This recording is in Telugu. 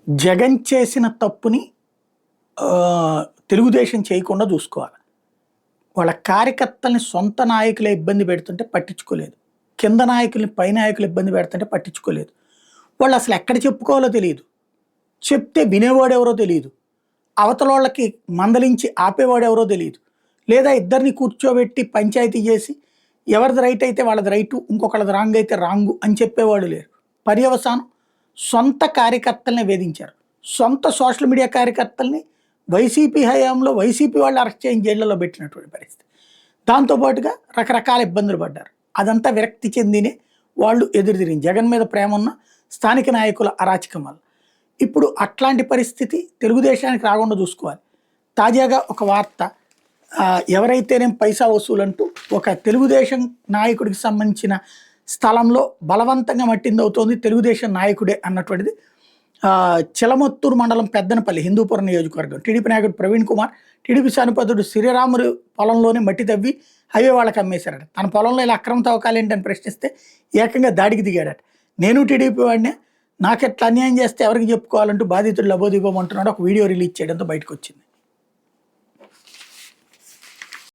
జగన్ చేసిన తప్పుని తెలుగుదేశం చేయకుండా చూసుకోవాలి. వాళ్ళ కార్యకర్తల్ని సొంత నాయకులే ఇబ్బంది పెడుతుంటే పట్టించుకోలేదు. కింద నాయకుల్ని పై నాయకులు ఇబ్బంది పెడుతుంటే పట్టించుకోలేదు. వాళ్ళు అసలు ఎక్కడ చెప్పుకోవాలో తెలియదు. చెప్తే వినేవాడెవరో తెలియదు. అవతల వాళ్ళకి మందలించి ఆపేవాడెవరో తెలియదు. లేదా ఇద్దరిని కూర్చోబెట్టి పంచాయతీ చేసి ఎవరిది రైట్ అయితే వాళ్ళది రైటు, ఇంకొకళ్ళది రాంగ్ అయితే రాంగు అని చెప్పేవాడు లేరు. పర్యవసానం సొంత కార్యకర్తల్ని వేధించారు. సొంత సోషల్ మీడియా కార్యకర్తల్ని వైసీపీ హయాంలో వైసీపీ వాళ్ళు అరెస్ట్ చేసి జైళ్లలో పెట్టినటువంటి పరిస్థితి. దాంతోపాటుగా రకరకాల ఇబ్బందులు పడ్డారు. అదంతా విరక్తి చెందినే వాళ్ళు ఎదురు తిరిగింది. జగన్ మీద ప్రేమ ఉన్న స్థానిక నాయకుల అరాచకం వల్ల. ఇప్పుడు అట్లాంటి పరిస్థితి తెలుగుదేశానికి రాకుండా చూసుకోవాలి. తాజాగా ఒక వార్త, ఎవరైతేనేం పైసా వసూలు అంటూ ఒక తెలుగుదేశం నాయకుడికి సంబంధించిన స్థలంలో బలవంతంగా మట్టిందవుతోంది తెలుగుదేశం నాయకుడే అన్నటువంటిది చిలమత్తూరు మండలం పెద్దనపల్లి హిందూపురం నియోజకవర్గం టీడీపీ నాయకుడు ప్రవీణ్ కుమార్ టీడీపీ సానుపదుడు శ్రీరాములు పొలంలోనే మట్టి తవ్వి హైవే వాళ్ళకి అమ్మేశారట. తన పొలంలో ఇలా అక్రమ తవ్వకాలు ఏంటని ప్రశ్నిస్తే ఏకంగా దాడికి దిగాడట. నేను టీడీపీ వాడినే, నాకెట్లా అన్యాయం చేస్తే ఎవరికి చెప్పుకోవాలంటూ బాధితుడు లబోదిబోమంటున్నాడు. ఒక వీడియో రిలీజ్ చేయడంతో బయటకు వచ్చింది.